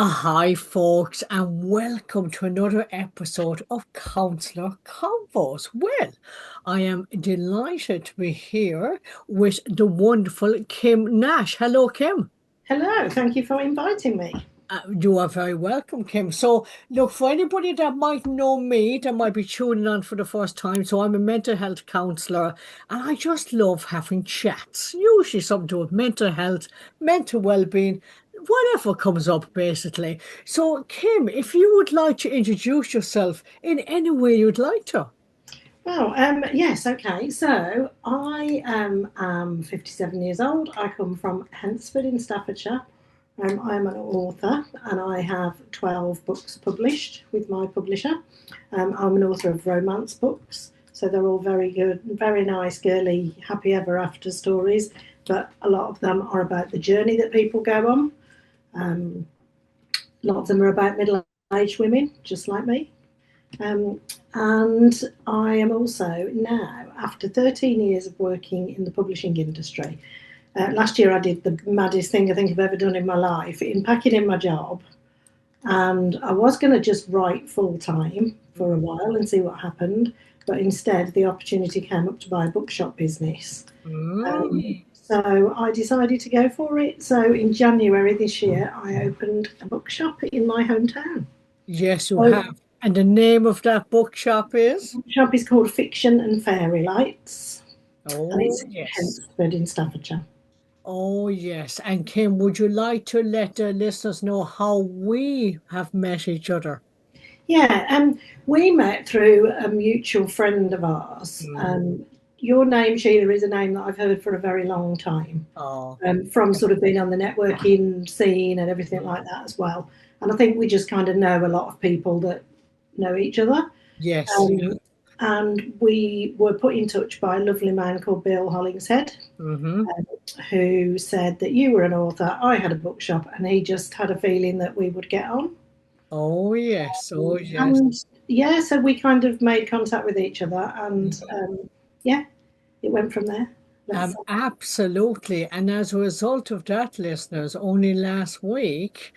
Hi, folks, and welcome to another episode of Counselor Convos. Well, I am delighted to be here with the wonderful Kim Nash. Hello, Kim. Hello, thank you for inviting me. You are very welcome, Kim. So, look, for anybody that might know me, that might be tuning on for the first time, so I'm a mental health counselor, and I just love having chats, usually something to do with mental health, mental well-being, whatever comes up, basically. So, Kim, if you would like to introduce yourself in any way you'd like to. Well, yes, okay. So I am 57 years old. I come from Hansford in Staffordshire. I'm an author and I have 12 books published with my publisher. I'm an author of romance books. So they're all very good, very nice, girly, happy ever after stories. But a lot of them are about the journey that people go on. Um, a lot of them are about middle aged women, just like me. Um, and I am also now, after 13 years of working in the publishing industry, last year I did the maddest thing I think I've ever done in my life, in packing in my job. And I was going to just write full time for a while and see what happened. But instead, the opportunity came up to buy a bookshop business. Mm. So I decided to go for it. So in January this year, I opened a bookshop in my hometown. Yes, you So have. And the name of that bookshop is? the shop is called Fiction and Fairy Lights, and Oh, it's in yes. Hampstead in Staffordshire. Oh, yes. And Kim, would you like to let the listeners know how we have met each other? Yeah, we met through a mutual friend of ours. Mm. Your name, Sheila, is a name that I've heard for a very long time, Oh, from sort of being on the networking scene and everything mm. like that as well. And I think we just kind of know a lot of people that know each other. Yes. Yeah. Um, and we were put in touch by a lovely man called Bill Hollingshead, Mm-hmm. who said that you were an author, I had a bookshop, and he just had a feeling that we would get on. Oh, yes. Oh, yes. And yeah, so we kind of made contact with each other, and Mhm. yeah, it went from there. Let's say. Absolutely. And as a result of that, listeners, only last week,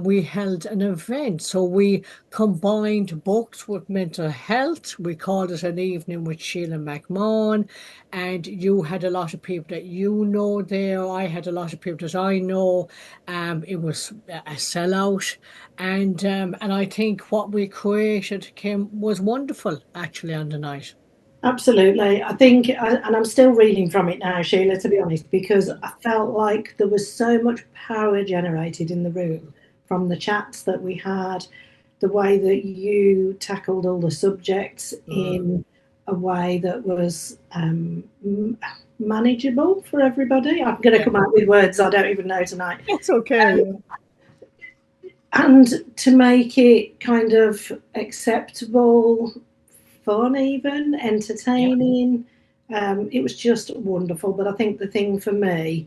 we held an event. So we combined books with mental health. We called it an evening with Sheila McMahon. And you had a lot of people that you know there. I had a lot of people that I know. It was a sellout. And I think what we created, Kim, was wonderful actually on the night. Absolutely. I think, and I'm still reeling from it now, Sheila, to be honest, because I felt like there was so much power generated in the room from the chats that we had, the way that you tackled all the subjects Mm. in a way that was manageable for everybody. I'm going to Yeah, come out with words I don't even know tonight. that's okay. And to make it kind of acceptable, fun, even Yeah. entertaining. It was just wonderful. But I think the thing for me,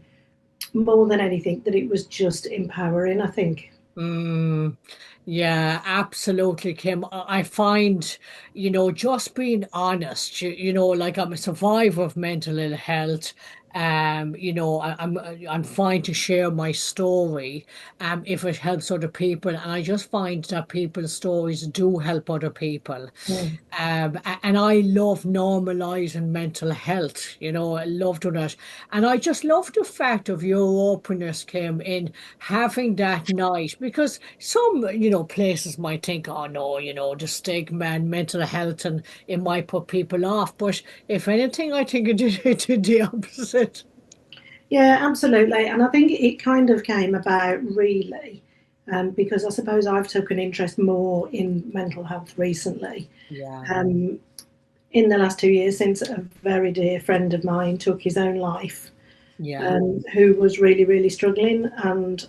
more than anything, that it was just empowering. I think. Mm, yeah, absolutely, Kim. I find, just being honest, like I'm a survivor of mental ill health. I'm fine to share my story, if it helps other people. And I just find that people's stories do help other people. Mm. And I love normalizing mental health, I love doing that. And I just love the fact of your openness, Kim, in having that night because some, places might think, oh no, the stigma and mental health and it might put people off. But if anything, I think it did the opposite. Yeah, absolutely. And I think it kind of came about really because I suppose I've taken interest more in mental health recently. Yeah. Um, in the last 2 years, since a very dear friend of mine took his own life, Yeah. who was really, really struggling. And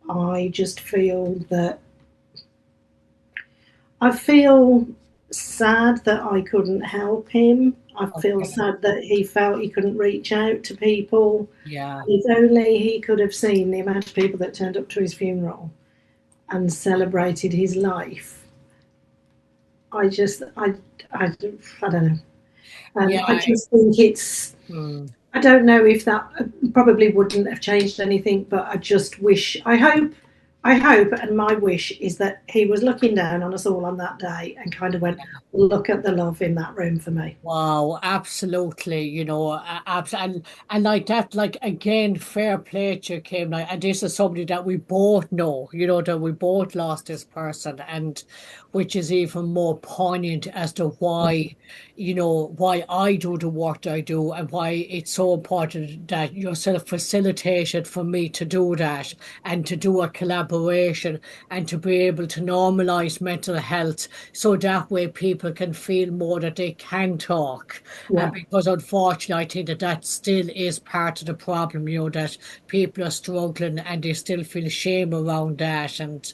I just feel that I feel sad that I couldn't help him. I feel Okay. sad that he felt he couldn't reach out to people. Yeah. If only he could have seen the amount of people that turned up to his funeral and celebrated his life. I just, I don't know. I Yeah. just think it's, Mm, I don't know if that probably wouldn't have changed anything, but I just wish, I hope I hope and my wish is that he was looking down on us all on that day and kind of went, look at the love in that room for me. Wow, absolutely, and like that, like again, fair play to you, Kim. Like, and this is somebody that we both know, that we both lost this person, and which is even more poignant as to why, why I do the work that I do, and why it's so important that yourself facilitated for me to do that, and to do a collaboration, and to be able to normalize mental health, so that way people can feel more that they can talk. And Yeah. because unfortunately, I think that that still is part of the problem, that people are struggling and they still feel shame around that. And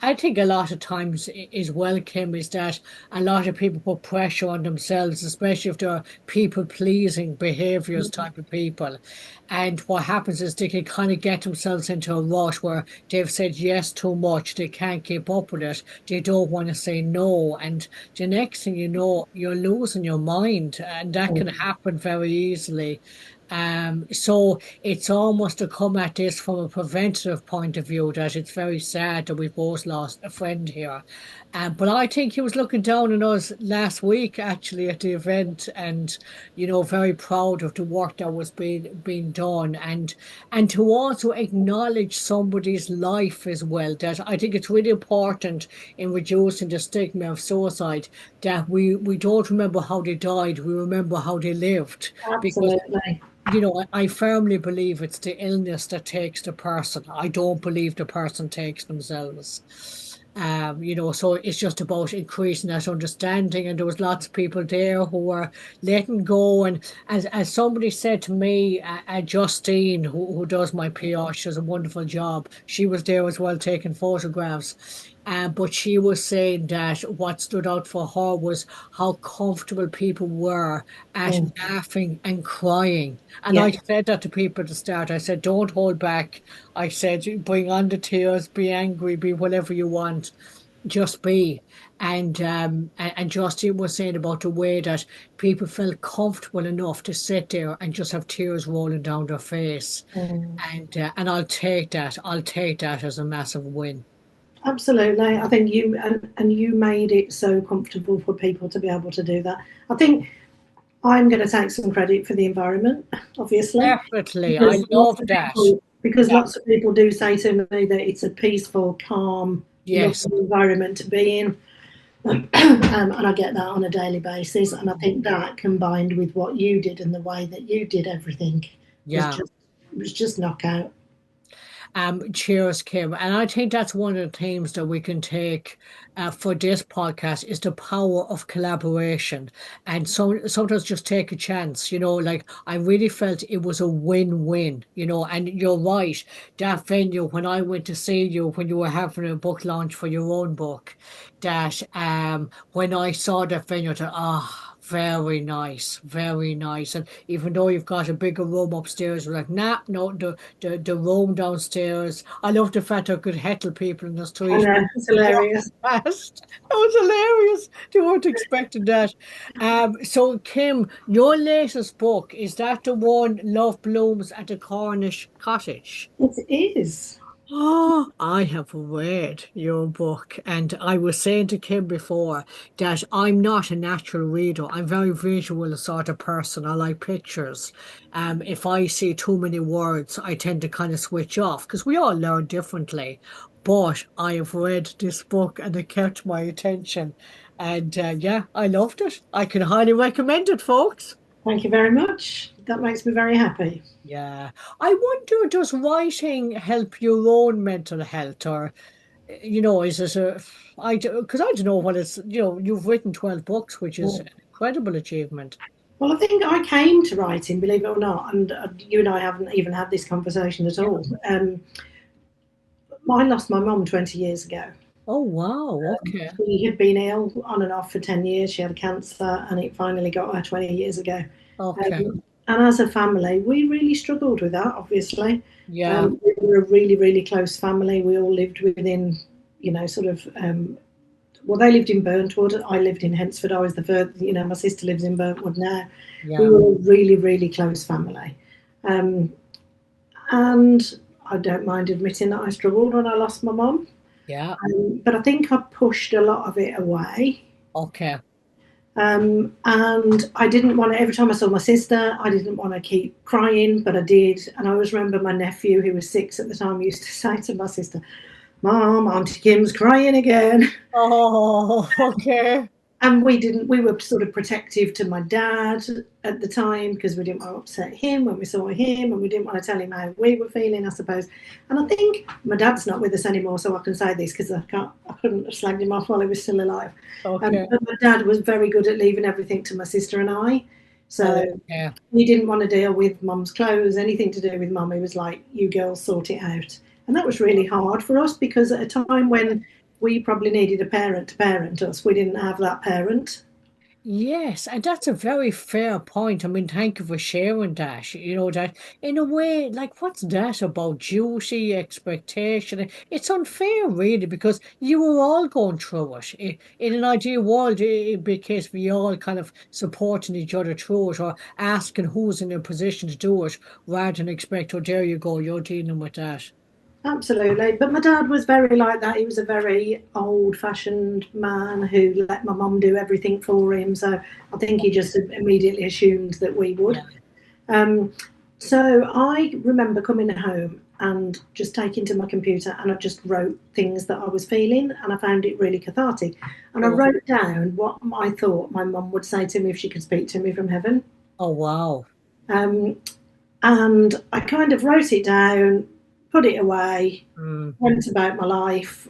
I think a lot of times is well, Kim, is that a lot of people put pressure on themselves, especially if they're people pleasing behaviors type of people. And what happens is they can kind of get themselves into a rut where they've said yes too much, they can't keep up with it, they don't want to say no. And the next thing you know, you're losing your mind, and that can happen very easily. So it's almost to come at this from a preventative point of view that it's very sad that we've both lost a friend here. But I think he was looking down on us last week actually at the event, and very proud of the work that was being done, and to also acknowledge somebody's life as well. That I think it's really important in reducing the stigma of suicide, that we don't remember how they died, we remember how they lived. Because Absolutely. I firmly believe it's the illness that takes the person. I don't believe the person takes themselves. So it's just about increasing that understanding. And there was lots of people there who were letting go. And as somebody said to me, Justine, who does my PR, she does a wonderful job. She was there as well taking photographs. But she was saying that what stood out for her was how comfortable people were at Mm. laughing and crying. And Yeah. I said that to people at the start. I said, don't hold back. I said, bring on the tears, be angry, be whatever you want, just be. And Justin was saying about the way that people felt comfortable enough to sit there and just have tears rolling down their face. Mm. And I'll take that. I'll take that as a massive win. Absolutely. I think and you made it so comfortable for people to be able to do that. I think I'm going to take some credit for the environment, obviously, Definitely. I love that. because Yeah. lots of people do say to me that it's a peaceful, calm, Yes. lovely environment to be in. And I get that on a daily basis. And I think that combined with what you did and the way that you did everything was Yeah. just knockout. Cheers, Kim. And I think that's one of the themes that we can take for this podcast is the power of collaboration. And sometimes just take a chance, like I really felt it was a win-win, and you're right. That venue, when I went to see you, when you were having a book launch for your own book, that when I saw that venue, I thought, very nice, very nice. And even though you've got a bigger room upstairs, we're like, nah, no, the room downstairs. I love the fact I could heckle people in the I street know, it's they walk hilarious. past. That was hilarious. They weren't expecting that. So Kim, your latest book, is that the one Love Blooms at the Cornish Cottage? It is. Oh, I have read your book, and I was saying to Kim before that I'm not a natural reader. I'm very visual sort of person. I like pictures. If I see too many words, I tend to kind of switch off because we all learn differently. But I have read this book and it kept my attention. And yeah, I loved it. I can highly recommend it, folks. Thank you very much. That makes me very happy. Yeah. I wonder, does writing help your own mental health, or, is it because I don't know what it's, you've written 12 books, which is an incredible achievement. Well, I think I came to writing, believe it or not, and you and I haven't even had this conversation at Yeah. all. I lost my mum 20 years ago. Oh, wow. Okay. She had been ill on and off for 10 years. She had cancer, and it finally got her 20 years ago. Okay. And as a family, we really struggled with that, obviously. Yeah. We were a really, really close family. We all lived within, sort of, well, they lived in Burntwood. I lived in Hensford. I was the third, my sister lives in Burntwood now. We Yeah. were a really, really close family. And I don't mind admitting that I struggled when I lost my mum. Yeah. But I think I pushed a lot of it away. Okay. And I didn't want to, every time I saw my sister, I didn't want to keep crying, but I did. And I always remember my nephew, who was 6 at the time, used to say to my sister, Mom, Auntie Kim's crying again. Oh, okay. And we were sort of protective to my dad at the time because we didn't want to upset him when we saw him, and we didn't want to tell him how we were feeling, I suppose. And I think my dad's not with us anymore, so I can say this because I couldn't have slagged him off while he was still alive. Okay. But my dad was very good at leaving everything to my sister and I. So Okay. he didn't want to deal with mum's clothes, anything to do with mum. He was like, you girls sort it out. And that was really hard for us because at a time when we probably needed a parent to parent us, we didn't have that parent. Yes, and that's a very fair point. I mean, thank you for sharing that. You know, that in a way, like, what's that about duty, expectation? It's unfair, really, because you were all going through it. In an ideal world, it'd be a case we all kind of supporting each other through it or asking who's in a position to do it rather than expect, oh, there you go, you're dealing with that. Absolutely. But my dad was very like that. He was a very old fashioned man who let my mum do everything for him. So I think he just immediately assumed that we would. Yeah. Um, so I remember coming home and just taking to my computer and I just wrote things that I was feeling and I found it really cathartic. And I Oh, wrote down what I thought my mum would say to me if she could speak to me from heaven. oh, wow. Um, and I kind of wrote it down, put it away, Mm. went about my life.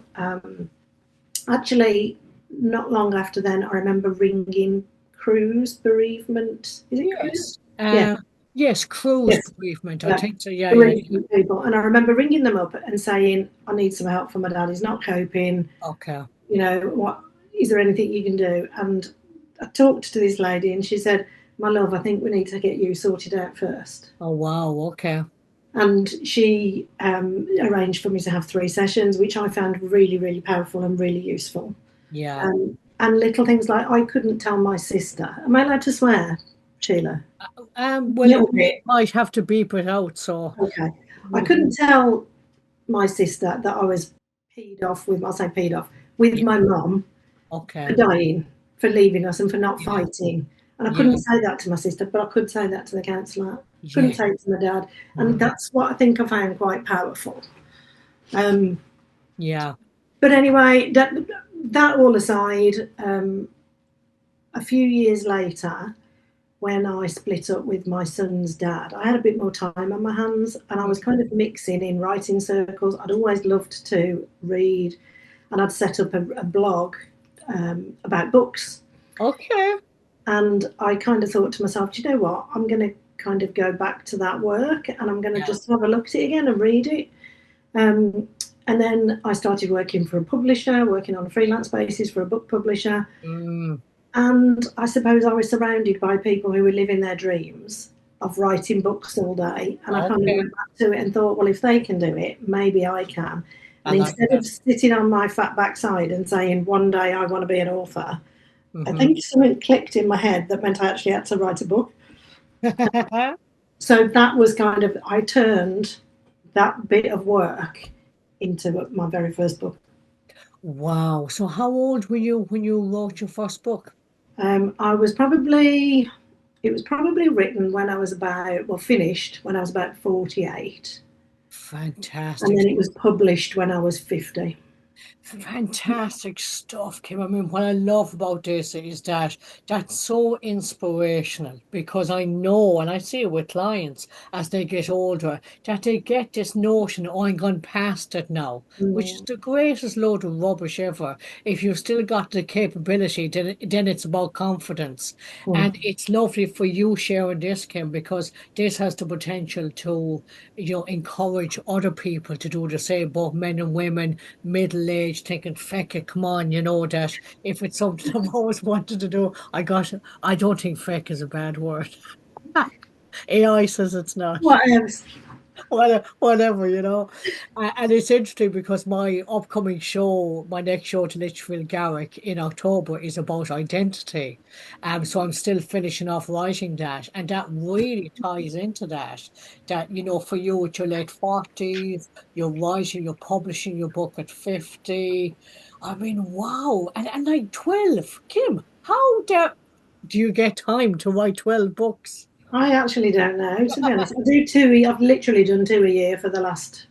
Actually, not long after then, I remember ringing Cruise Bereavement. Is it Cruise? Yes. Yeah, Yes, cruise yes, bereavement. I yeah. think so. Yeah, yeah, yeah. Bereavement people. And I remember ringing them up and saying, I need some help from my dad. He's not coping. Okay. You know, what is there anything you can do? And I talked to this lady and she said, my love, I think we need to get you sorted out first. Oh, wow. Okay. And she arranged for me to have 3 sessions, which I found really, really powerful and really useful. Yeah. And little things like I couldn't tell my sister. Am I allowed to swear, Sheila? A Well, little we bit. might have to beep it out. So, Okay. I mhm. couldn't tell my sister that I was peed off with, I'll say peed off, with Yeah. my mum for Okay. dying, for leaving us, and for not Yeah. fighting. And I couldn't Yeah. say that to my sister, but I could say that to the counsellor. Couldn't Yeah. say it to my dad. And Mhm. that's what I think I found quite powerful. Um, Yeah. but anyway, that all aside, a few years later, when I split up with my son's dad, I had a bit more time on my hands and I was kind Mhm. of mixing in writing circles. I'd always loved to read and I'd set up a blog about books. Okay. And I kind of thought to myself, do you know what? I'm going to kind of go back to that work and I'm going to Yeah. just have a look at it again and read it. Um, and then I started working for a publisher, working on a freelance basis for a book publisher. Mm. And I suppose I was surrounded by people who were living their dreams of writing books all day. And I kind of Okay. went back to it and thought, well, if they can do it, maybe I can. I And like instead of that. sitting on my fat backside and saying, one day I want to be an author, I Hmm. think something clicked in my head that meant I actually had to write a book. So that was kind of, I turned that bit of work into my very first book. Wow. So, how old were you when you wrote your first book? I was probably, it was probably written when I was about, well, finished when I was about 48. And Fantastic. then it was published when I was 50. Fantastic stuff, Kim. I mean, what I love about this is that that's so inspirational because I know, and I see it with clients as they get older, that they get this notion, oh, I'm gone past it now, which is Mm. the greatest load of rubbish ever. If you've still got the capability, then it's about confidence. And Mm. it's lovely for you sharing this, Kim, because this has the potential to, encourage other people to do the same, both men and women middle age thinking, feck it, come on, you know that if it's something I've always wanted to do, I don't think feck is a bad word. AI says it's not. What else? whatever, And it's interesting because my upcoming show, my next show to Litchfield Garrick in October is about identity. So I'm still finishing off writing that. And that really ties into that, for you at your late 40s, you're writing, you're publishing your book at 50. I mean, wow. And like 12, Kim, do you get time to write 12 books? I actually don't know, to be honest. I do two. I've literally done two a year for the last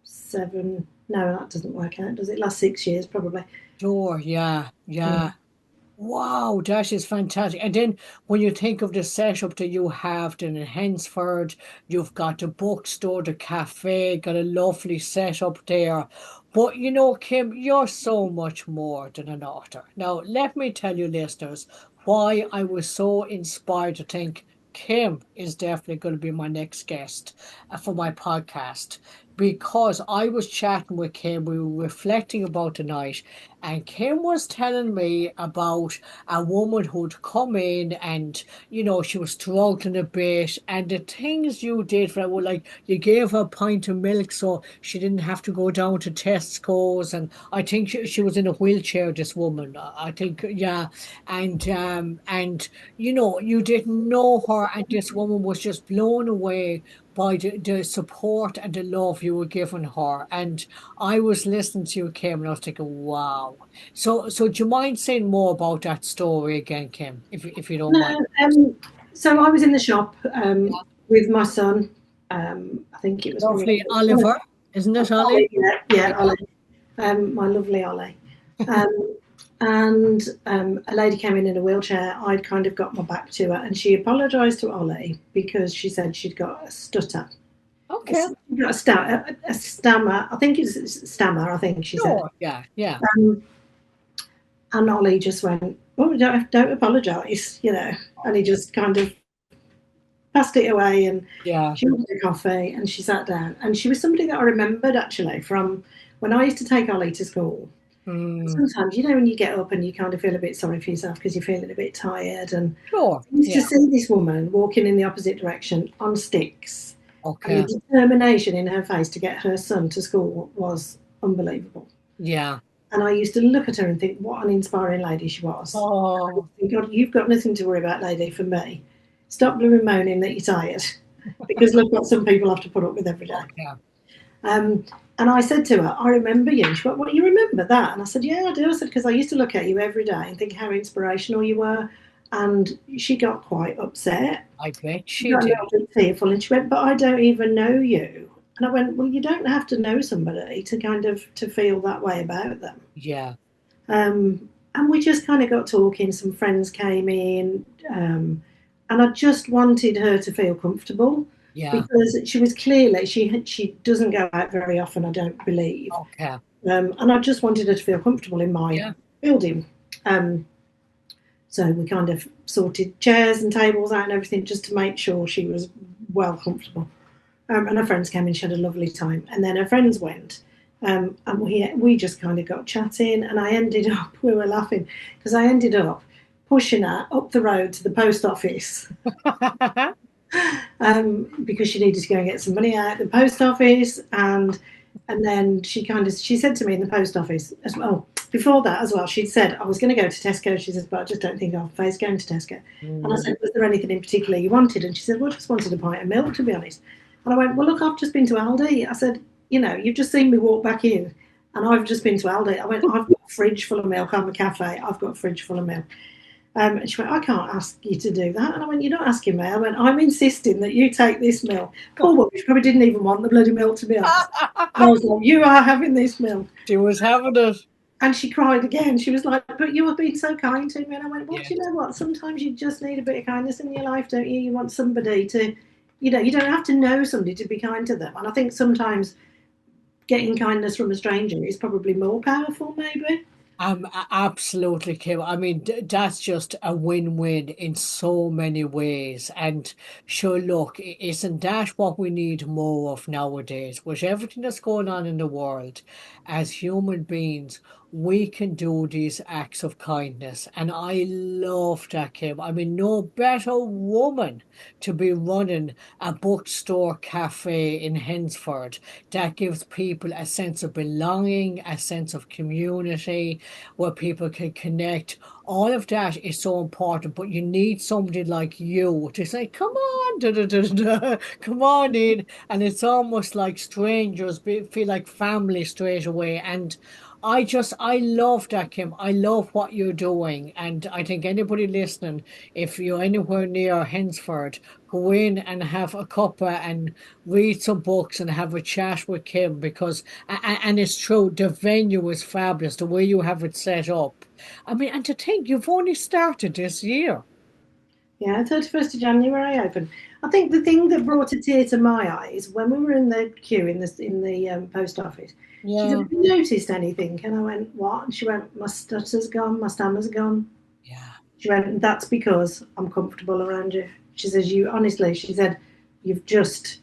7. No, that doesn't work out, does it? Last 6 years, probably. Sure, yeah, Mm. yeah. Wow, that is fantastic. And then when you think of the setup that you have then in Hensford, you've got the bookstore, the cafe, got a lovely setup there. But Kim, you're so much more than an author. Now, let me tell you, listeners, why I was so inspired to think Kim is definitely going to be my next guest for my podcast. Because I was chatting with Kim, we were reflecting about the night, and Kim was telling me about a woman who'd come in and, she was struggling a bit. And the things you did for her were like you gave her a pint of milk so she didn't have to go down to Tesco's. And I think she was in a wheelchair, this woman. I think, yeah. And you didn't know her, and this woman was just blown away by the support and the love you were giving her. And I was listening to you, Kim, and I was thinking, wow. So do you mind saying more about that story again, Kim, if you don't mind? No, so I was in the shop Yeah. with my son. I think it was probably Lovely Oliver, isn't it, Ollie? Ollie. Yeah, Yeah. yeah, Ollie. My lovely Ollie. And a lady came in a wheelchair. I'd kind of got my back to her, and she apologised to Ollie because she said she'd got a stutter. Okay. A stammer. I think it's stammer. I think she said. Sure. Yeah. Yeah. Um, and Ollie just went, "Oh, don't apologise," and he just kind of passed it away. And Yeah. she wanted a coffee, and she sat down. And she was somebody that I remembered actually from when I used to take Ollie to school. Mm, Sometimes, when you get up and you kind of feel a bit sorry for yourself because you're feeling a bit tired. And sure. I used to Yeah. see this woman walking in the opposite direction on sticks, and the Okay. determination in her face to get her son to school was unbelievable. Yeah. And I used to look at her and think, what an inspiring lady she was. Oh, God, you've got nothing to worry about, lady, for me. Stop blooming moaning that you're tired, because look what some people have to put up with every day. okay. Um, and I said to her, I remember you. And she went, what, you remember that? And I said, yeah, I do. I said, because I used to look at you every day and think how inspirational you were. And she got quite upset. I bet She she got a did. little bit fearful. And she went, but I don't even know you. And I went, well, you don't have to know somebody to kind of to feel that way about them. Yeah. And we just kind of got talking. Some friends came in, and I just wanted her to feel comfortable Yeah. because she was clearly she doesn't go out very often. I don't believe, Okay. and I just wanted her to feel comfortable in my Yeah. building. Um, so we kind of sorted chairs and tables out and everything just to make sure she was well comfortable. And her friends came in, she had a lovely time. And then her friends went, and we just kind of got chatting. And I ended up, we were laughing, because I ended up pushing her up the road to the post office, because she needed to go and get some money out at the post office. And then she said to me in the post office as well, before that as well, she'd said, I was going to go to Tesco. She says, but I just don't think I'll face going to Tesco. And I Mm, said, was there anything in particular you wanted? And she said, well, I just wanted a pint of milk, to be honest. And I went, well, look, I've just been to Aldi. I said, you've just seen me walk back in, and I've just been to Aldi. I went, I've got a fridge full of milk. I'm a cafe. I've got a fridge full of milk. And she went, I can't ask you to do that. And I went, you're not asking me. I went, I'm insisting that you take this milk. Poor woman, she probably didn't even want the bloody milk, to be honest. And I was like, you are having this milk. she was having it. And she cried again. She was like, but you have been so kind to me. And I went, well, Yeah. do you know what? Sometimes you just need a bit of kindness in your life, don't you? You want somebody to, you don't have to know somebody to be kind to them. And I think sometimes getting kindness from a stranger is probably more powerful, maybe. Absolutely, Kim. I mean, that's just a win-win in so many ways. And sure, look, isn't that what we need more of nowadays? With everything that's going on in the world, as human beings, we can do these acts of kindness. And I love that, Kim. I mean, no better woman to be running a bookstore cafe in Hensford that gives people a sense of belonging, a sense of community, where people can connect. All of that is so important, but you need somebody like you to say, come on, da, da, da, da, da, come on in. And it's almost like strangers feel like family straight away. And I love that, Kim. I love what you're doing. And I think anybody listening, if you're anywhere near Hensford, go in and have a cuppa and read some books and have a chat with Kim because, and it's true, the venue is fabulous, the way you have it set up. I mean, and to think you've only started this year. Yeah, 31st of January I opened. I think the thing that brought a tear to my eyes when we were in the queue in the post office, she said, Yeah, "Have you noticed anything?" And I went, "What?" And she went, "My stutter's gone, my stammer's gone." yeah. She went, "That's because I'm comfortable around you." She says, "You honestly," she said, "you've just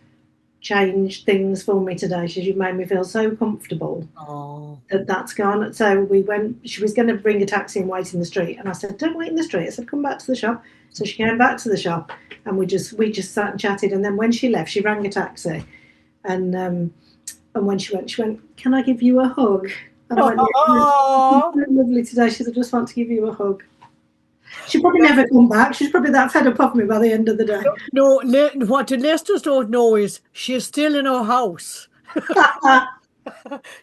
changed things for me today." She says, "You made me feel so comfortable Oh, that that's gone." So we went, she was going to bring a taxi and wait in the street. And I said, "Don't wait in the street." I said, "Come back to the shop." So she came back to the shop and we just sat and chatted. And then when she left, she rang a taxi. And when she went, "Can I give you a hug?" And I went, "Yeah, it's oh, so lovely today." She said, "I just want to give you a hug." She'll probably never come back. She's probably that fed up of me by the end of the day. no, what the listeners don't know is she's still in her house. That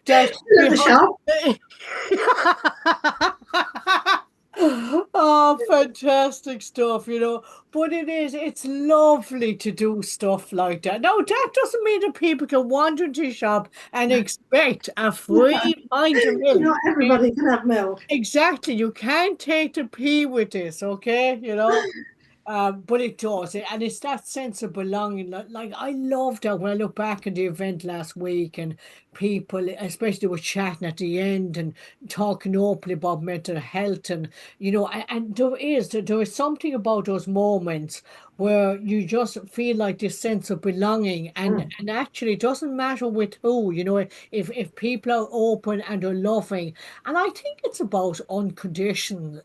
Still at the behind. shop. Oh, fantastic stuff, you know. But it's lovely to do stuff like that. Now, that doesn't mean that people can wander into a shop and expect a free pint of milk. Not everybody can have milk. Exactly. You can't take the pee with this, okay? You know? But it does, and it's that sense of belonging. Like I loved that when I look back at the event last week, and people, especially were chatting at the end and talking openly about mental health, and and there is something about those moments where you just feel like this sense of belonging, Mm. and actually it doesn't matter with who, if people are open and are loving, and I think it's about unconditional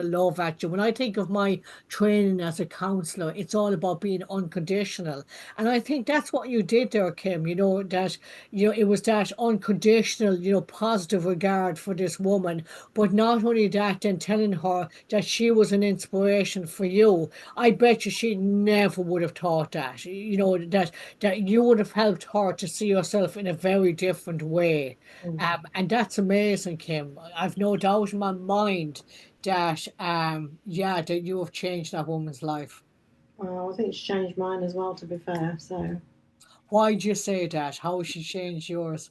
love. Actually, when I think of my training as a counselor, it's all about being unconditional. And I think that's what you did there, Kim, it was that unconditional, positive regard for this woman. But not only that, then telling her that she was an inspiration for you. I bet you she never would have thought that, that you would have helped her to see herself in a very different way. Mm. And that's amazing, Kim. I've no doubt in my mind that yeah, that you have changed that woman's life. Well, I think it's changed mine as well, to be fair. So Why do you say that? How has she changed yours?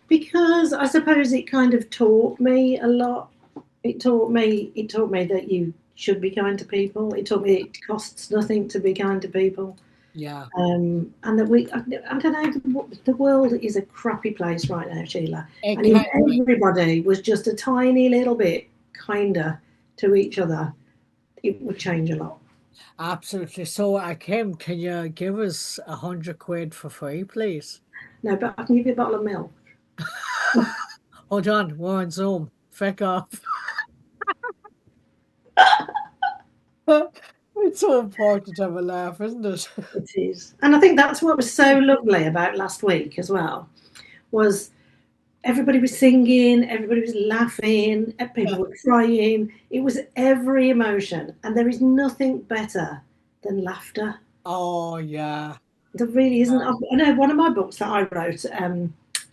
because I suppose it kind of taught me a lot. It taught me that you should be kind to people. It taught me it costs nothing to be kind to people. Yeah, And that I don't know, the world is a crappy place right now, Sheila. it And if can be. everybody was just a tiny little bit kinder to each other, it would change a lot. Absolutely. So, Kim, can you give us 100 quid for free, please? No, but I can give you a bottle of milk. Hold on, we're on Zoom. Feck off. It's so important to have a laugh, isn't it? It is. And I think that's what was so lovely about last week as well, was everybody was singing, everybody was laughing, people Yeah. were crying. It was every emotion. And there is nothing better than laughter. Oh, yeah. There really isn't. I know one of my books that I wrote,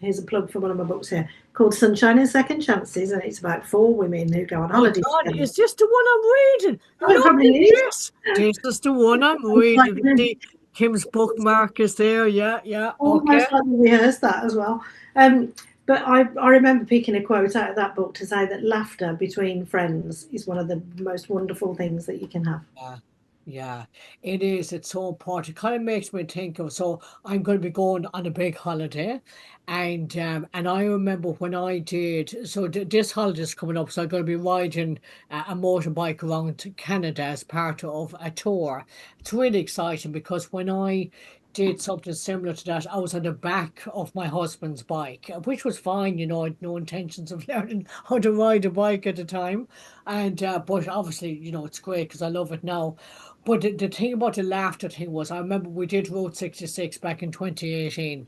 here's a plug for one of my books here, called Sunshine and Second Chances. And it's about four women who go on Oh, holiday God, together. is this the one I'm reading? Oh, it Look probably at is. this. This is the one I'm reading. See, Kim's bookmark is there. Yeah, yeah. Okay. Almost like we rehearsed that as well. Um, but I remember picking a quote out of that book to say that laughter between friends is one of the most wonderful things that you can have. Yeah, yeah, it is. It's so important. It kind of makes me think of, so I'm going to be going on a big holiday, and I remember when I did. So this holiday is coming up, so I'm going to be riding a motorbike around to Canada as part of a tour. It's really exciting because when I did something similar to that. I was on the back of my husband's bike, which was fine. I had no intentions of learning how to ride a bike at the time. And but obviously, it's great because I love it now. But the thing about the laughter thing was, I remember we did Route 66 back in 2018,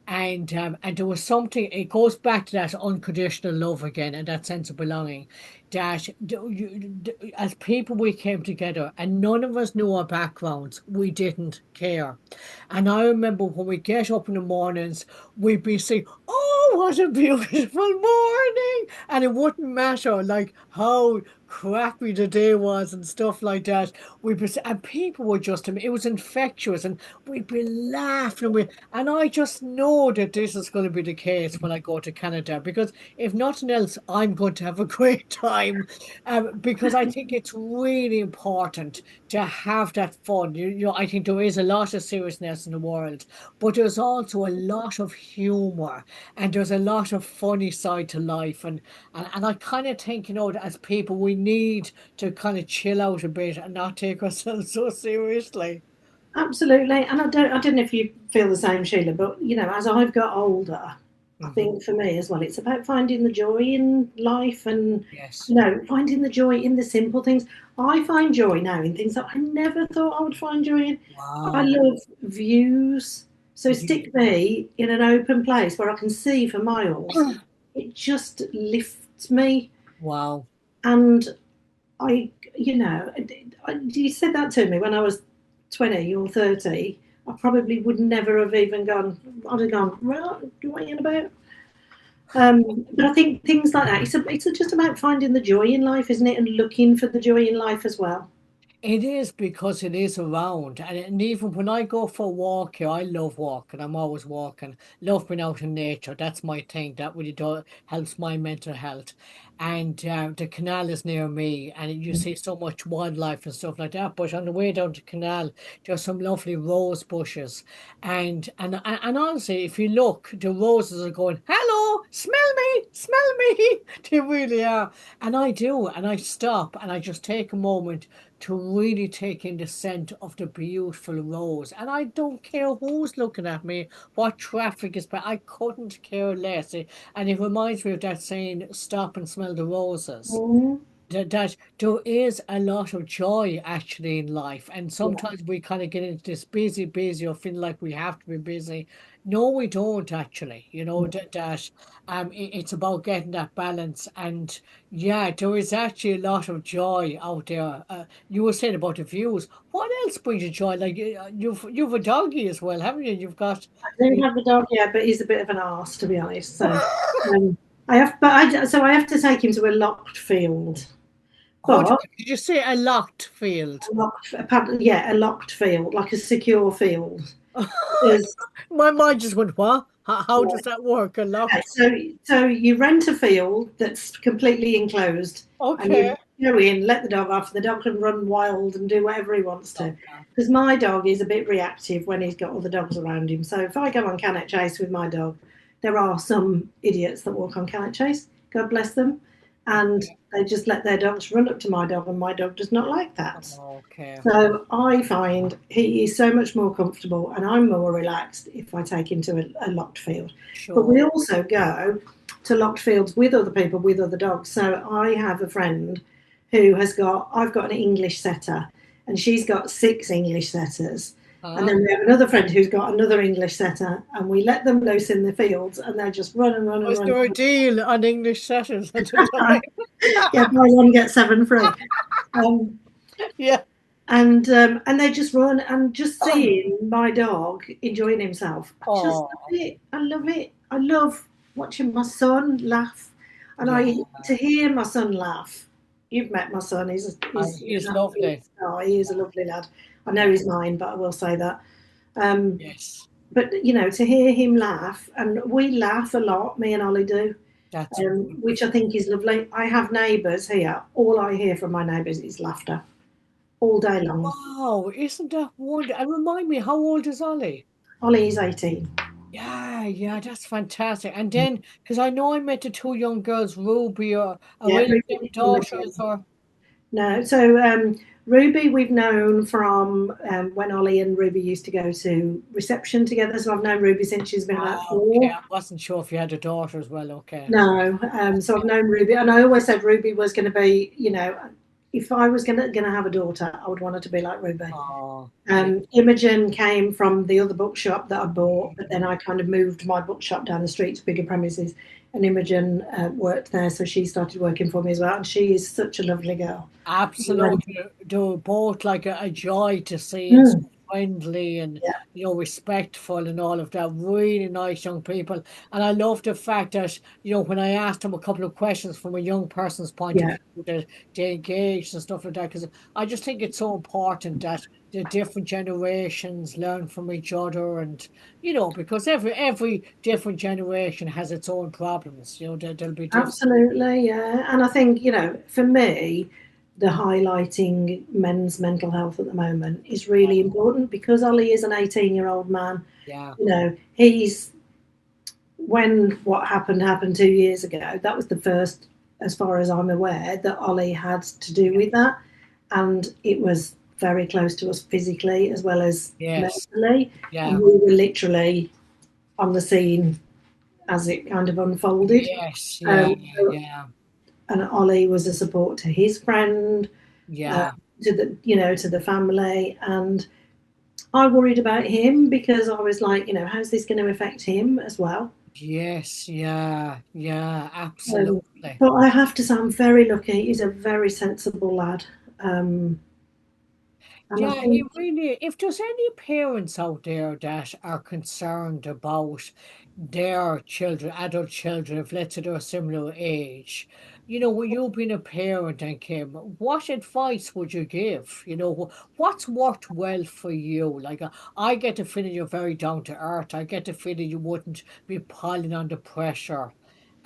and there was something. It goes back to that unconditional love again and that sense of belonging. That as people we came together, and none of us knew our backgrounds. We didn't care. And I remember when we get up in the mornings, we'd be saying, "Oh, what a beautiful morning!" And it wouldn't matter like how crappy the day was and stuff like that. And people were just, it was infectious, and we'd be laughing. And I just know that this is going to be the case when I go to Canada, because if nothing else, I'm going to have a great time. Because I think it's really important to have that fun. I think there is a lot of seriousness in the world, but there's also a lot of humor, and there's a lot of funny side to life. And I kind of think, that as people, we need to kind of chill out a bit and not take ourselves so seriously. Absolutely, and I don't know if you feel the same, Sheila, but as I've got older, I Hmm. think for me as well, it's about finding the joy in life and Yes. finding the joy in the simple things. I find joy now in things that I never thought I would find joy in. I Wow. love views, so Ye- stick me in an open place where I can see for miles. It just lifts me, Wow. and I, you said that to me when I was 20 or 30. I probably would never have even gone, I'd have gone, well, what are you on about? But I think things like that, it's just about finding the joy in life, isn't it? And looking for the joy in life as well. It is because it is around. And even when I go for a walk here, I love walking. I'm always walking. Love being out in nature. That's my thing. That really helps my mental health. And the canal is near me, and you see so much wildlife and stuff like that. But on the way down the canal, there's some lovely rose bushes. And honestly, if you look, the roses are going, "Hello, smell me." They really are. And I do, and I stop and I just take a moment to really take in the scent of the beautiful rose. And I don't care who's looking at me, what traffic is, but I couldn't care less. And it reminds me of that saying, "Stop and smell the roses." Mm, That there is a lot of joy actually in life. And yeah, sometimes we kind of get into this busy or feel like we have to be busy. No, we don't actually. It's about getting that balance. And yeah, there is actually a lot of joy out there. You were saying about the views. What else brings you joy? Like you've a doggy as well, haven't you? You've got. I don't have a dog yet, but he's a bit of an arse, to be honest. So I have to take him to a locked field. Oh, But did you say a locked field? yeah, a locked field, like a secure field. Because My mind just went, what? How yeah, does that work? A okay, locked. so you rent a field that's completely enclosed, and Okay. you go in, let the dog off. The dog can run wild and do whatever he wants to. Okay. Because my dog is a bit reactive when he's got other dogs around him. So if I go on Cannock Chase with my dog, there are some idiots that walk on Cannock Chase. God bless them, and Okay. they just let their dogs run up to my dog, and my dog does not like that. Okay. So I find he is so much more comfortable, and I'm more relaxed if I take him to a locked field. But Sure. we also go to locked fields with other people, with other dogs. So I have a friend who I've got an English setter, and she's got six English setters. And Huh? then we have another friend who's got another English setter, and we let them loose in the fields, and they just run and run and Was run. there a deal on English setters at the Yeah, time? buy one get seven free. Um, Yeah. and they just run, and just seeing my dog enjoying himself, I just love Oh, it. I love it. I love watching my son laugh, and yeah. I to hear my son laugh. You've met my son. He's He's an absolute lovely. star. He is a lovely lad. I know Yeah. he's mine, but I will say that. Um, Yes. but to hear him laugh, and we laugh a lot. Me and Ollie do. That's Which I wonderful. think is lovely. I have neighbours here. All I hear from my neighbours is laughter all day long. Wow, isn't that wonderful? And remind me, how old is Ollie? Ollie is 18. Yeah, yeah, that's fantastic. And then, because I know I met the two young girls, Ruby, or Yeah, any of them Ruby, daughters, or. No. So Ruby, we've known from when Ollie and Ruby used to go to reception together. So I've known Ruby since she's been about Okay, 4. I wasn't sure if you had a daughter as well. Okay. No, so I've known Ruby, and I always said Ruby was going to be, if I was going to have a daughter, I would want her to be like Ruby. Oh, yeah. Imogen came from the other bookshop that I bought, but then Mm. I kind of moved my bookshop down the street to bigger premises, and Imogen worked there, so she started working for me as well, and she is such a lovely girl. Absolutely. They were both like a joy to see and so Mm, friendly and yeah, respectful and all of that. Really nice young people. And I love the fact that, when I asked them a couple of questions from a young person's point of yeah, view, that they engaged and stuff like that. Because I just think it's so important that the different generations learn from each other and because every different generation has its own problems. There'll be different. absolutely, yeah. And I think, for me, the highlighting men's mental health at the moment is really important because Ollie is an 18-year-old man. Yeah. He's when what happened 2 years ago. That was the first, as far as I'm aware, that Ollie had to do with that, and it was very close to us physically as well as Yes. mentally, and Yeah. we were literally on the scene as it kind of unfolded. Yes, yeah, Um, so- yeah, and Ollie was a support to his friend, uh, yeah, to the family, and I worried about him because I was like, how's this going to affect him as well? yes, yeah, yeah, Um, absolutely. but I have to say, I'm very lucky. He's a very sensible lad. Um, and I Yeah, think it really, if there's any parents out there that are concerned about their children, adult children, if let's say they're a similar age, when you've been a parent and Kim, what advice would you give? What's worked well for you? Like, I get the feeling you're very down to earth. I get the feeling you wouldn't be piling under pressure.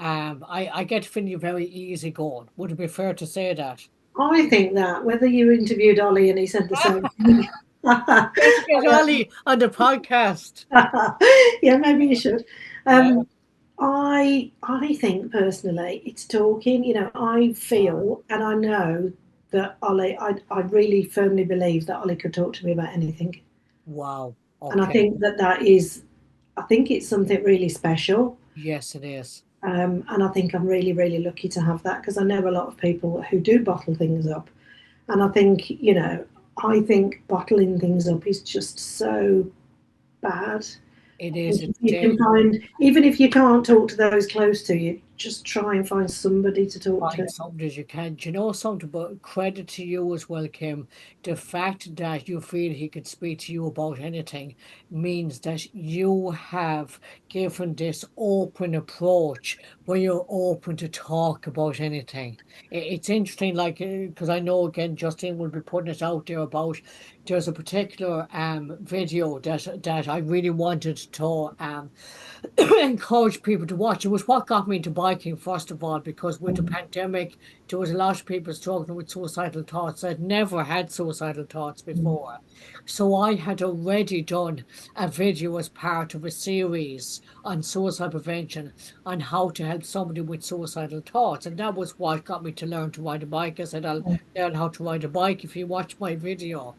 I get the feeling you're very easygoing. Would it be fair to say that? I think that whether you interviewed Ollie and he said the same thing. Let's get Ollie on the podcast. Yeah, maybe you should. Yeah. Um, I think personally, it's talking. I Wow. feel and I know that Ollie. I really firmly believe that Ollie could talk to me about anything, Wow. and I Okay. think that is. I think it's something really special. Yes, it is. And I think I'm really, really lucky to have that because I know a lot of people who do bottle things up. And I think bottling things up is just so bad. It If is. It's you can dangerous. find, even if you can't talk to those close to you, just try and find somebody to talk to. Find something as you can. Do you know something? But credit to you as well, Kim. The fact that you feel he could speak to you about anything means that you have given this open approach where you're open to talk about anything. It's interesting, like, because I know again, Justine will be putting it out there about there's a particular video that I really wanted to encourage people to watch. It was what got me into biking, first of all, because with the pandemic, there was a lot of people struggling with suicidal thoughts. I'd never had suicidal thoughts before. So I had already done a video as part of a series on suicide prevention on how to help somebody with suicidal thoughts. And that was what got me to learn to ride a bike. I said, I'll learn how to ride a bike if you watch my video.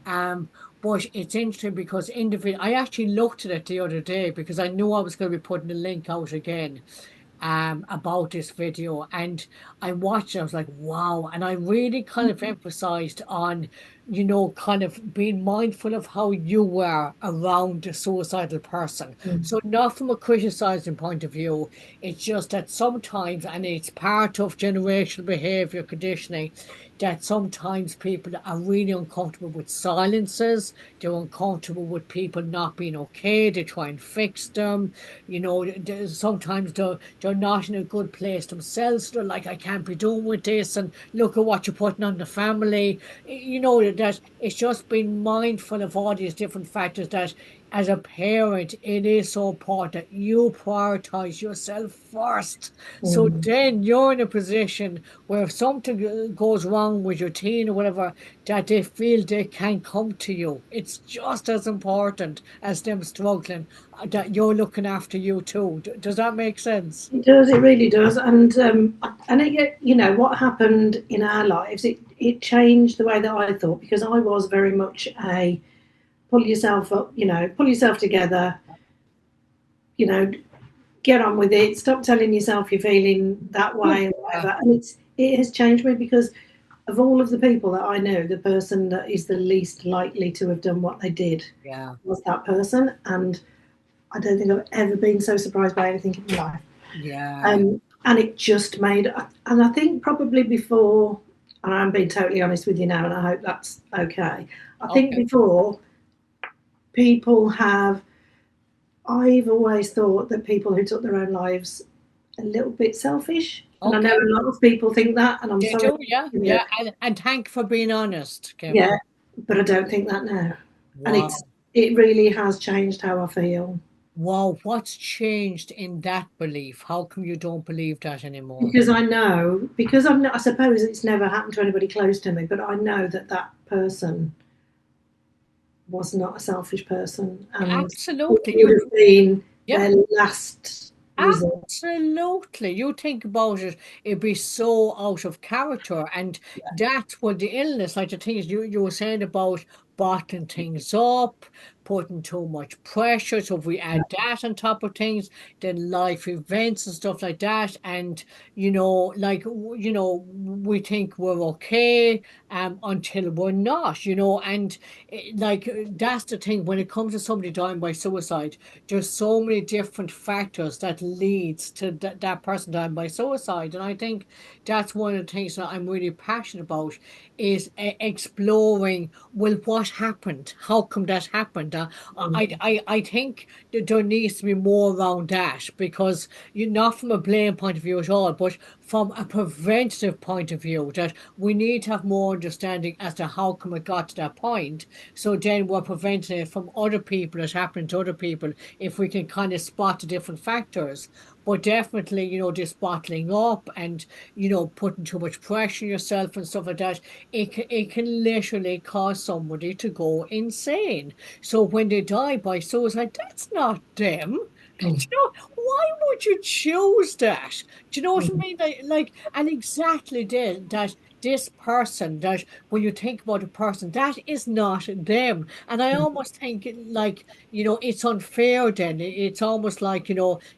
Um, but it's interesting because I actually looked at it the other day because I knew I was going to be putting the link out again about this video and I watched it, I was like, wow. And I really kind of emphasized on, kind of being mindful of how you were around a suicidal person. So not from a criticizing point of view, it's just that sometimes, and it's part of generational behavior conditioning, that sometimes people are really uncomfortable with silences. They're uncomfortable with people not being okay. They try and fix them. Sometimes they're not in a good place themselves. They're like, I can't be doing with this, and look at what you're putting on the family. That it's just being mindful of all these different factors that as a parent, it is so important that you prioritize yourself first. So Mm. then you're in a position where if something goes wrong with your teen or whatever, that they feel they can come to you. It's just as important as them struggling that you're looking after you too. Does that make sense? It does, it really does. And and what happened in our lives, it changed the way that I thought, because I was very much a pull yourself up, pull yourself together, you know, get on with it, stop telling yourself you're feeling that way or Yeah, whatever. And it has changed me, because of all of the people that I know, the person that is the least likely to have done what they did yeah, was that person. And I don't think I've ever been so surprised by anything in my life. yeah. And it just made, and I think probably before, and I'm being totally honest with you now, and I hope that's okay. I think Okay, before, people have, I've always thought that people who took their own lives a little bit selfish. And I know okay. a lot of people think that, and I'm They sorry, do, yeah, you know, yeah. And thank you for being honest, Kim. yeah, but I don't think that now. And Wow. it really has changed how I feel. Wow, what's changed in that belief? How come you don't believe that anymore? Because I know, because I suppose it's never happened to anybody close to me, but I know that that person was not a selfish person, and it Absolutely. would have been Yeah, their last resort. absolutely. You think about it, it'd be so out of character. And that's what the illness, like the things you were saying about bottling things up, putting too much pressure. So if we add that on top of things, then life events and stuff like that. And, we think we're okay until we're not, and that's the thing when it comes to somebody dying by suicide. There's so many different factors that leads to that person dying by suicide, and I think that's one of the things that I'm really passionate about is exploring, well, what happened, how come that happened. I think that there needs to be more around that, because you not from a blame point of view at all, but from a preventative point of view, that we need to have more understanding as to how come it got to that point, so then we're preventing it from other people, it happening to other people, if we can kind of spot the different factors. But definitely, this bottling up and, putting too much pressure on yourself and stuff like that, it can literally cause somebody to go insane. So when they die by suicide, that's not them. Why would you choose that? Do you know what I mean? And exactly that this person, that when you think about a person, that is not them. And I almost think it's unfair then. It's almost like,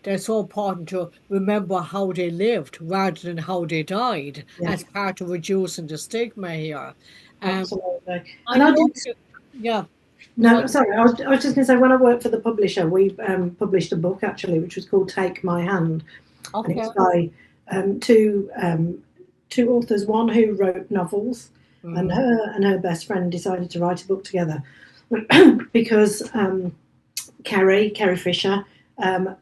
they're so important to remember how they lived rather than how they died, Yeah, as part of reducing the stigma here. Um, absolutely. I And I know, did. yeah, go on. No, sorry, I was just going to say, when I worked for the publisher, we published a book actually, which was called "Take My Hand," and it Okay. was by two authors. One who wrote novels, and Mm, her best friend decided to write a book together because Kerry Fisher um,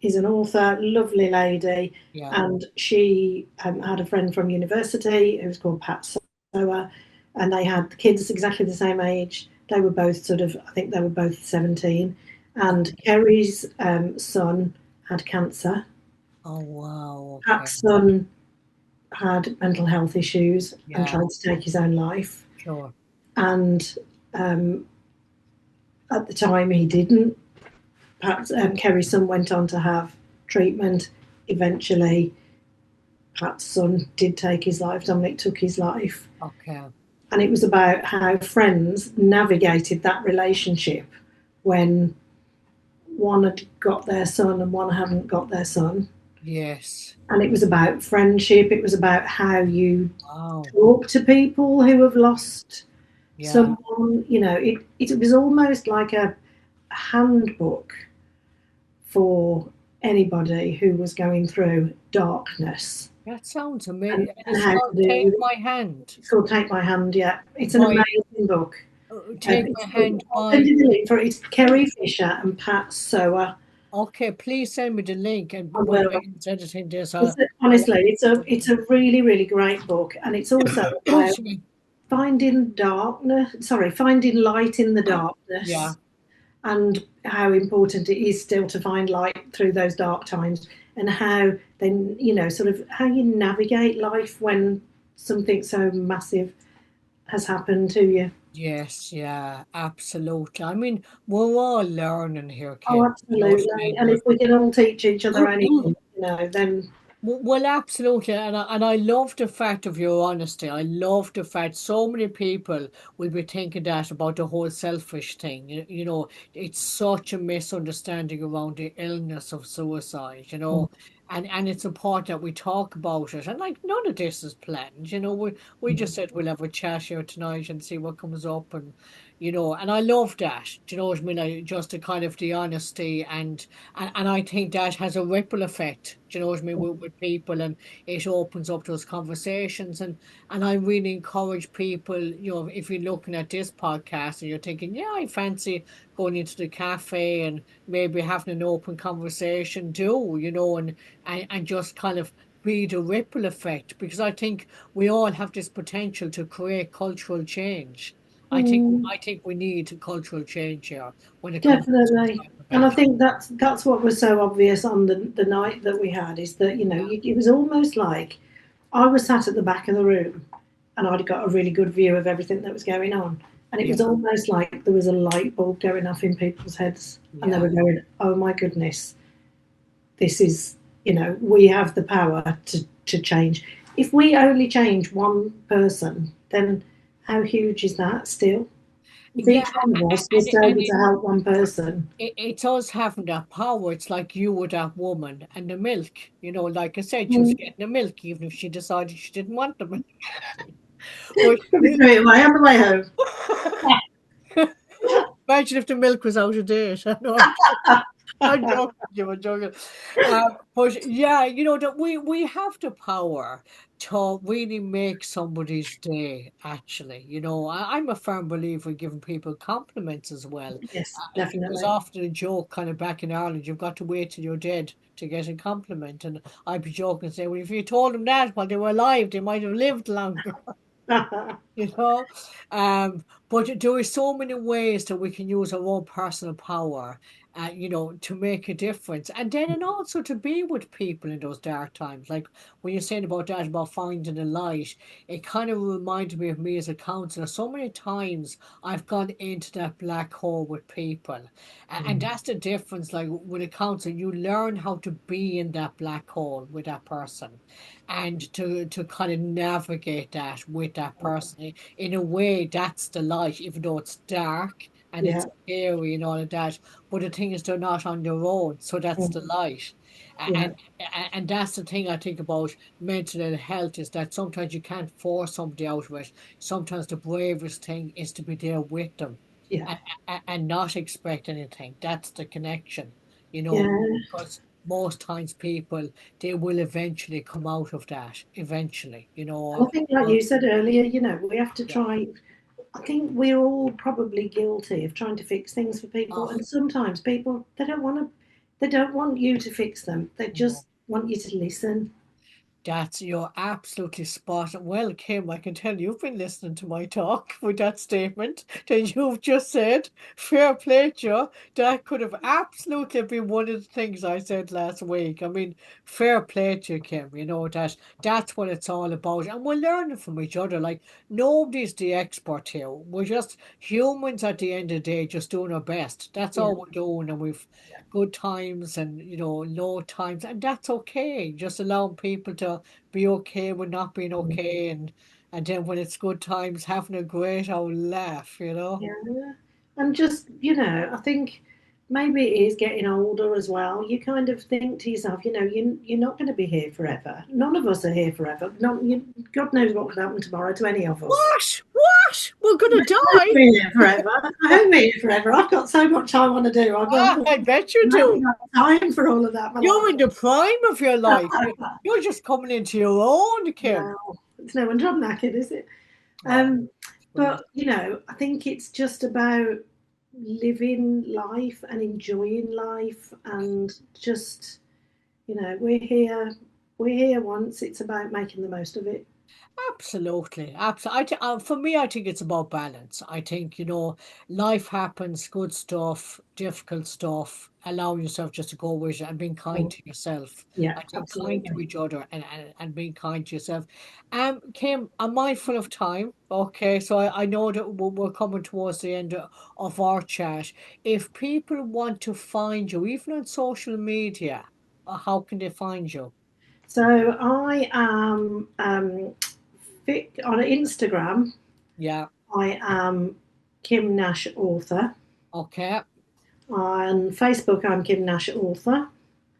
is an author, lovely lady, yeah. and she had a friend from university who was called Pat Sower, and they had kids exactly the same age. They were both I think they were both 17, and Okay. Kerry's son had cancer. Oh, wow. Okay. Pat's son had mental health issues and Yeah, tried to take his own life, sure. and um, at the time he didn't. Kerry's son went on to have treatment. Eventually, Pat's son did take his life. Dominic took his life. Okay. And it was about how friends navigated that relationship when one had got their son and one hadn't got their son. Yes. And it was about friendship. It was about how you Wow. talk to people who have lost Yeah. someone. It was almost like a handbook for anybody who was going through darkness, That sounds and, amazing. And and it's how to called Take do. My Hand It's called Take My Hand. Yeah, it's an by amazing book. Take My Hand I'll send by. you the link for it. It's Kerry Fisher and Pat Sower. Okay, please send me the link, and I when will. it's editing this, I'll Honestly, it's a really really great book, and it's also about excuse me. finding light in the Yeah. darkness, and how important it is still to find light through those dark times, and how then sort of how you navigate life when something so massive has happened to you. Yes, yeah, absolutely. I mean, we're all learning here, Oh, Kim. You know what I absolutely. mean? And if we can all teach each other anything, then Well, absolutely, and I love the fact of your honesty. I love the fact so many people will be thinking that about the whole selfish thing. It's such a misunderstanding around the illness of suicide. And it's important that we talk about it. And like none of this is planned. We just said we'll have a chat here tonight and see what comes up, and I love that. Do you know what I mean? Just the kind of the honesty and I think that has a ripple effect, do you know what I mean, with people, and it opens up those conversations. And I really encourage people, if you're looking at this podcast and you're thinking, yeah, I fancy going into the cafe and maybe having an open conversation, and just kind of be the ripple effect, because I think we all have this potential to create cultural change. I think Mm. I think we need cultural change here when it comes to Definitely. suicide And I prevention. think that's what was so obvious on the night that we had is that, it was almost like I was sat at the back of the room and I'd got a really good view of everything that was going on. And it Yeah, was almost like there was a light bulb going off in people's heads and they yeah. were going, oh my goodness, this is, we have the power to change. If we only change one person, then how huge is that still? If Yeah, each one of us and was it, and able it, to help one person. it's us having that power. It's like you with that woman and the milk. Like I said, she was Mm. getting the milk, even if she decided she didn't want the milk. But Probably threw it away on the way home. imagine if the milk was out of date. I know I'm joking, I'm joking. But yeah, that we have the power to really make somebody's day. Actually, I'm a firm believer in giving people compliments as well. Yes, It was definitely. often a joke, kind of back in Ireland. You've got to wait till you're dead to get a compliment, and I'd be joking and say, well, if you told them that while they were alive, they might have lived longer. you know. But there are so many ways that we can use our own personal power, to make a difference. And also to be with people in those dark times. Like when you're saying about that, about finding a light, it kind of reminded me of me as a counselor. So many times I've gone into that black hole with people. And that's the difference. Like with a counselor, you learn how to be in that black hole with that person and to kind of navigate that with that person. In a way, that's the light, even though it's dark and Yeah, it's scary and all of that. But the thing is, they're not on their own, so that's the mm, light. yeah, And that's the thing I think about mental health, is that sometimes you can't force somebody out of it. Sometimes the bravest thing is to be there with them yeah, and not expect anything. That's the connection, yeah. because most times people, they will eventually come out of that eventually, And I think, like or you said earlier, we have to yeah. try. I think we're all probably guilty of trying to fix things for people, Oh, and sometimes people they don't want you to fix them. They no. just want you to listen. You're absolutely spot on. Well, Kim, I can tell you've been listening to my talk with that statement that you've just said. Fair play to you. That could have absolutely been one of the things I said last week. I mean, fair play to you, Kim. That's what it's all about. And we're learning from each other. Like, nobody's the expert here. We're just humans at the end of the day, just doing our best. That's Yeah, all we're doing. And we've good times and low times, and that's okay. Just allowing people to be okay with not being okay, and then when it's good times, having a great old laugh. yeah. And just, I think maybe it is getting older as well. You kind of think to yourself, you're not going to be here forever. None of us are here forever. God knows what could happen tomorrow to any of us. What we're gonna die? We're here forever. I hope we're here forever. I've got so much I want to do. I bet you I haven't do. got time for all of that, my You're life. in the prime of your life. You're just coming into your own, Kim. No, it's no wonder I'm knackered, is it? Oh, Um, goodness. but I think it's just about living life and enjoying life, and just we're here once. It's about making the most of it. Absolutely, absolutely. For me, I think it's about balance. I think life happens, good stuff, difficult stuff. Allow yourself just to go with it and being kind to yourself. Yeah, I think kind to absolutely. each other and being kind to yourself. Kim, I'm mindful of time. Okay, so I know that we're coming towards the end of our chat. If people want to find you, even on social media, how can they find you? So I am on Instagram. Yeah. I am Kim Nash author. Okay. On Facebook, I'm Kim Nash author.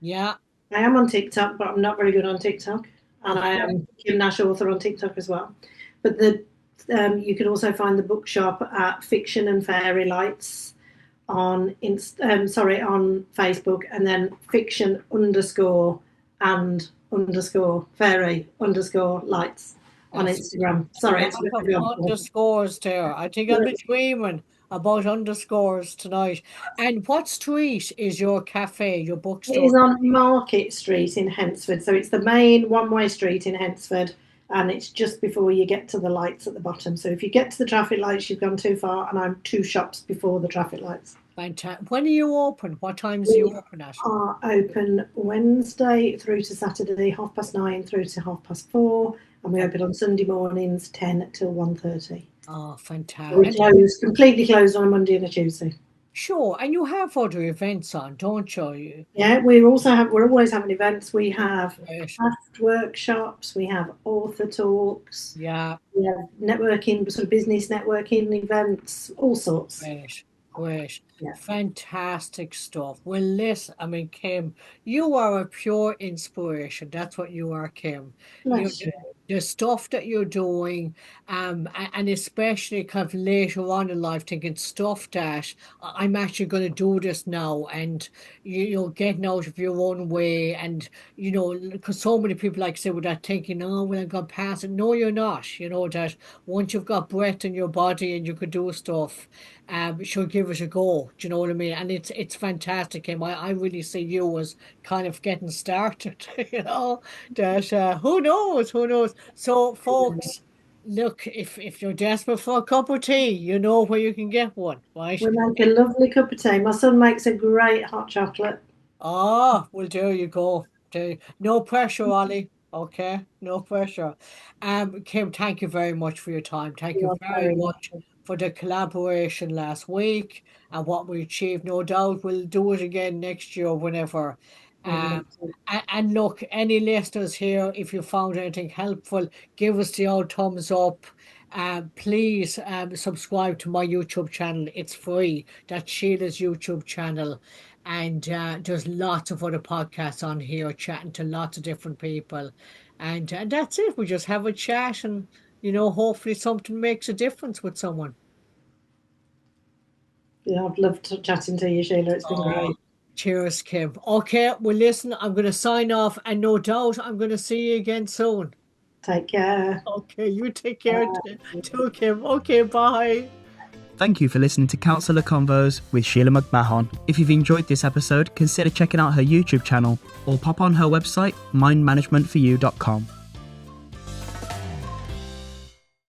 Yeah. I am on TikTok, but I'm not very good on TikTok. And I Okay. am Kim Nash author on TikTok as well. But you can also find the bookshop at Fiction and Fairy Lights on on Facebook, and then fiction underscore and underscore fairy underscore lights on That's Instagram. a Sorry, lot it's a bit of of a underscores there. I think I'll be dreaming about underscores tonight. And what street is your cafe, your It bookstore? is on Market Street in Hensford, so it's the main one-way street in Hensford, and it's just before you get to the lights at the bottom. So if you get to the traffic lights, you've gone too far, and I'm two shops before the traffic lights. Fantastic. When are you open? What times are you We open at? are open Wednesday through to Saturday, 9:30 through to 4:30, and we open on Sunday mornings 10 till 1:30. Oh, We fantastic. close completely closed on a Monday and a Tuesday. Sure. And you have other events on, don't you? Yeah, we're always having events. We have Great. craft workshops, we have author talks, Yeah. we have networking, sort of business networking events, all sorts. Great, great, Yeah, fantastic stuff. Well, listen, I mean, Kim, you are a pure inspiration. That's what you are, Kim. You, bless you. the stuff that you're doing, and especially kind of later on in life, thinking stuff that I'm actually going to do this now, and you're getting out of your own way, and because so many people like say with that thinking, oh, well, I'm going past it. No, you're not. You know that once you've got breath in your body and you could do stuff should give it a go. Do you know what I mean? And it's fantastic, Kim. I really see you as kind of getting started. That who knows. So, folks, look, if you're desperate for a cup of tea, you know where you can get one, right? We make a lovely cup of tea. My son makes a great hot chocolate. Ah, well, there you go. No pressure, Ollie. Okay, no pressure. Kim, thank you very much for your time. Thank you You are very very much welcome. for the collaboration last week and what we achieved. No doubt we'll do it again next year, whenever. I'd Um, love to. and look, any listeners here, if you found anything helpful, give us the old thumbs up. Please subscribe to my YouTube channel. It's free. That's Sheila's YouTube channel. And there's lots of other podcasts on here chatting to lots of different people. And that's it. We just have a chat and, hopefully something makes a difference with someone. Yeah, I've loved chatting to you, Sheila. It's been Oh, great. cheers, Kim. Okay, well, listen, I'm going to sign off and no doubt I'm going to see you again soon. Take care. Okay, you take care too, Kim. Okay, bye. Thank you for listening to Counsellor Convos with Sheila McMahon. If you've enjoyed this episode, consider checking out her YouTube channel or pop on her website, mindmanagementforyou.com.